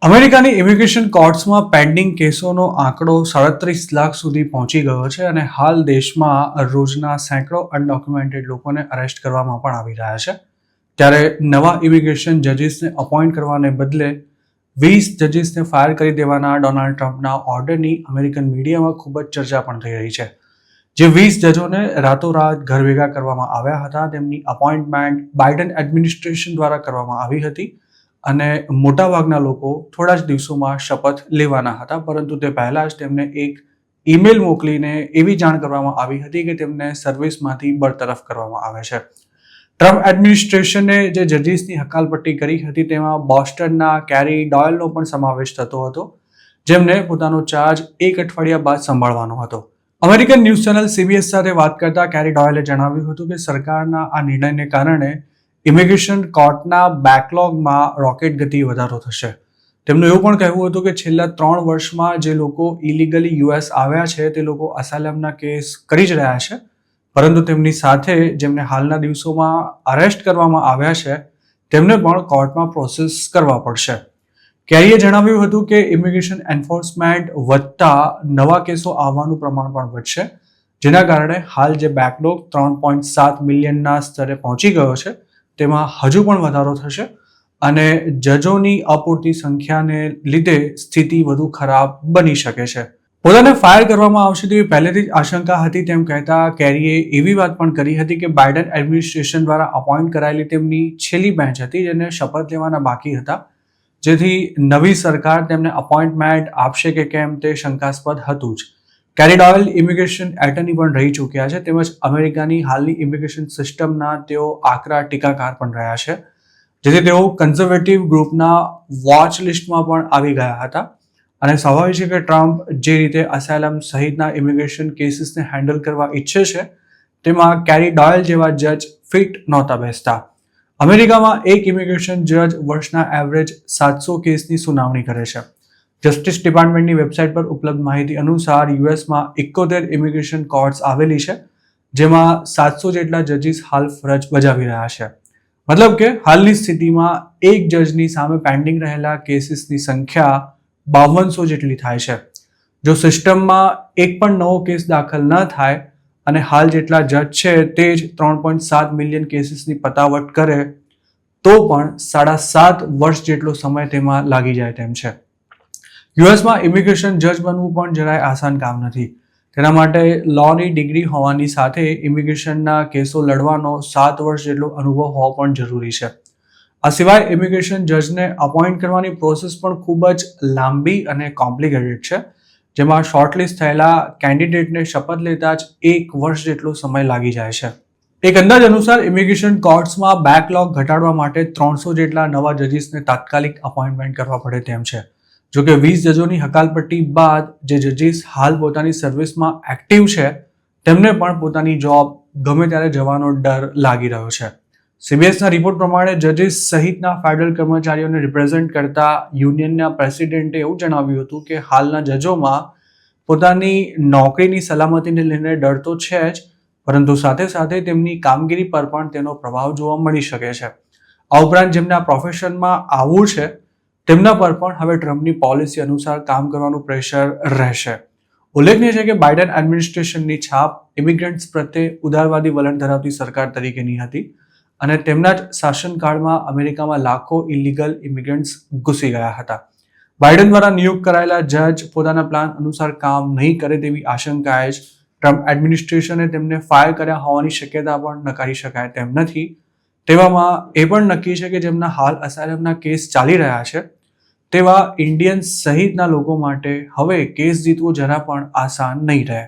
અમેરિકાની immigration કોર્ટ્સમાં pending કેસોનો આંકડો 37 લાખ સુધી પહોંચી ગયો છે અને હાલ દેશમાં રોજના સેંકડો અનડોક્યુમેન્ટેડ લોકોને અરેસ્ટ કરવામાં પણ આવી રહ્યા છે. ત્યારે નવા ઇમિગ્રેશન જજીસને અપોઇન્ટ કરવાને બદલે 20 જજીસને ફાયર કરી દેવાના ડોનાલ્ડ ટ્રમ્પના ઓર્ડરની અમેરિકન મીડિયામાં ખૂબ જ ચર્ચા પણ થઈ રહી છે. જે 20 જજોને રાતોરાત ઘર ભેગા કરવામાં આવ્યા હતા તેમની અપોઇન્ટમેન્ટ બાઇડન એડમિનિસ્ટ્રેશન દ્વારા કરવામાં આવી હતી અને મોટાભાગના લોકો થોડા જ દિવસોમાં શપથ લેવાના હતા, પરંતુ તે પહેલાં જ તેમને એક ઈમેલ મોકલીને એવી જાણ કરવામાં આવી હતી કે તેમને સર્વિસમાંથી બરતરફ કરવામાં આવે છે. ટ્રમ્પ એડમિનિસ્ટ્રેશને જે જજીસની હકાલપટ્ટી કરી હતી તેમાં બોસ્ટનના કેરી ડોયલનો પણ સમાવેશ થતો હતો, જેમને પોતાનો ચાર્જ એક અઠવાડિયા બાદ સંભાળવાનો હતો. અમેરિકન ન્યૂઝ ચેનલ CBS સાથે વાત કરતા કેરી ડોયલે જણાવ્યું હતું કે સરકારના આ નિર્ણયને કારણે ઇમિગ્રેશન કોર્ટના બેકલોગમાં રોકેટ ગતિ વધારો થશે. તેમનું એવું પણ કહેવું હતું કે છેલ્લા 3 વર્ષમાં જે લોકો ઇલીગલી US આવ્યા છે તે લોકો અસાઇલમના કેસ કરી જ રહ્યા છે, પરંતુ તેમની સાથે જેમને હાલના દિવસોમાં અરેસ્ટ કરવામાં આવ્યા છે તેમને પણ કોર્ટમાં પ્રોસેસ કરવા પડશે. કેરીએ જણાવ્યું હતું કે ઇમિગ્રેશન એન્ફોર્સમેન્ટ વધતા નવા કેસો આવવાનું પ્રમાણ પણ વધશે, જેના કારણે હાલ જે બેકલોગ 3.7 મિલિયનના સ્તરે પહોંચી ગયો છે તેમાં હજુ પણ વધારો થશે અને જજોની અપૂરતી સંખ્યાને લીધે સ્થિતિ વધુ ખરાબ બની શકે છે. પોતાને ફાયર કરવામાં આવશે તેવી પહેલેથી જ આશંકા હતી તેમ કહેતા કેરીએ એવી વાત પણ કરી હતી કે બાઇડન એડમિનિસ્ટ્રેશન દ્વારા અપોઇન્ટ કરાયેલી તેમની છેલ્લી બેન્ચ હતી જેને શપથ લેવાના બાકી હતા, જેથી નવી સરકાર તેમને અપોઇન્ટમેન્ટ આપશે કે કેમ તે શંકાસ્પદ હતું જ. કેરી ડોયલ ઇમિગ્રેશન એટર્ની પણ રહી ચૂક્યા છે તેમજ અમેરિકાની હાલની ઇમિગ્રેશન સિસ્ટમના તેઓ આકરા ટીકાકાર પણ રહ્યા છે, જેથી તેઓ કન્ઝર્વેટિવ ગ્રુપના વોચ લિસ્ટમાં પણ આવી ગયા હતા અને સ્વાભાવિક છે કે ટ્રમ્પ જે રીતે અસાયલમ સહિતના ઇમિગ્રેશન કેસીસને હેન્ડલ કરવા ઈચ્છે છે તેમાં કેરી ડોયલ જેવા જજ ફિટ નહોતા બેસતા. અમેરિકામાં એક ઇમિગ્રેશન જજ વર્ષના એવરેજ 700 કેસની સુનાવણી કરે છે. જસ્ટિસ ડિપાર્ટમેન્ટની વેબસાઇટ પર ઉપલબ્ધ માહિતી અનુસાર યુએસમાં 71 ઇમિગ્રેશન કોર્ટ્સ આવેલી છે, જેમાં 700 જેટલા જજીસ હાલ ફરજ બજાવી રહ્યા છે. મતલબ કે હાલની સ્થિતિમાં એક જજની સામે પેન્ડિંગ રહેલા કેસીસની સંખ્યા 5200 જેટલી થાય છે. જો સિસ્ટમમાં એક પણ નવો કેસ દાખલ ન થાય અને હાલ જેટલા જજ છે તે જ 3.7 મિલિયન કેસીસની પતાવટ કરે તો પણ 7.5 વર્ષ જેટલો સમય તેમાં લાગી જાય તેમ છે. યુએસમાં ઇમિગ્રેશન જજ બનવું પણ જરાય આસાન કામ નથી. તેના માટે લોની ડિગ્રી હોવાની સાથે ઇમિગ્રેશનના કેસો લડવાનો 7 વર્ષ જેટલો અનુભવ હોવો પણ જરૂરી છે. આ સિવાય ઇમિગ્રેશન જજને અપોઇન્ટ કરવાની પ્રોસેસ પણ ખૂબ જ લાંબી અને કોમ્પ્લિકેટેડ છે, જેમાં શોર્ટલિસ્ટ થયેલા કેન્ડિડેટને શપથ લેતા જ 1 વર્ષ જેટલો સમય લાગી જાય છે. એક અંદાજ અનુસાર ઇમિગ્રેશન કોર્ટ્સમાં બેકલોગ ઘટાડવા માટે 300 જેટલા નવા જજીસને તાત્કાલિક અપોઇન્ટમેન્ટ કરવા પડે તેમ છે. જોકે 20 જજોની હકાલપટ્ટી બાદ જે જજીસ હાલ પોતાની સર્વિસમાં એક્ટિવ છે તેમને પણ પોતાની જોબ ગમે ત્યારે જવાનો ડર લાગી રહ્યો છે. CBSના રિપોર્ટ પ્રમાણે જજીસ સહિતના ફેડરલ કર્મચારીઓને રિપ્રેઝેન્ટ કરતા યુનિયનના પ્રેસિડેન્ટે એવું જણાવ્યું હતું કે હાલના જજોમાં પોતાની નોકરીની સલામતીને લઈને ડર તો છે જ, પરંતુ સાથે સાથે તેમની કામગીરી પર પણ તેનો પ્રભાવ જોવા મળી શકે છે. આ ઉપરાંત જેમના પ્રોફેશનમાં આવવું છે તેમના પર પણ હવે ટ્રમ્પની પોલિસી અનુસાર કામ કરવાનું પ્રેશર રહેશે. ઉલ્લેખનીય છે કે બાઇડન એડમિનિસ્ટ્રેશનની છાપ ઇમિગ્રન્ટ્સ પ્રત્યે ઉદારવાદી વલણ ધરાવતી સરકાર તરીકેની હતી અને તેમના જ શાસનકાળમાં અમેરિકામાં લાખો ઇલીગલ ઇમિગ્રન્ટ્સ ઘૂસી ગયા હતા. બાઇડન દ્વારા નિયુક્ત કરાયેલા જજ પોતાના પ્લાન અનુસાર કામ નહીં કરે તેવી આશંકાએ જ ટ્રમ્પ એડમિનિસ્ટ્રેશને તેમને ફાયર કર્યા હોવાની શક્યતા પણ નકારી શકાય તેમ નથી. તેવામાં એ પણ નક્કી છે કે જેમના હાલ અસાયલમના કેસ ચાલી રહ્યા છે તેવા ઇન્ડિયન્સ સહિતના લોકો માટે હવે કેસ જીતવો જરા પણ આસાન નહીં રહે.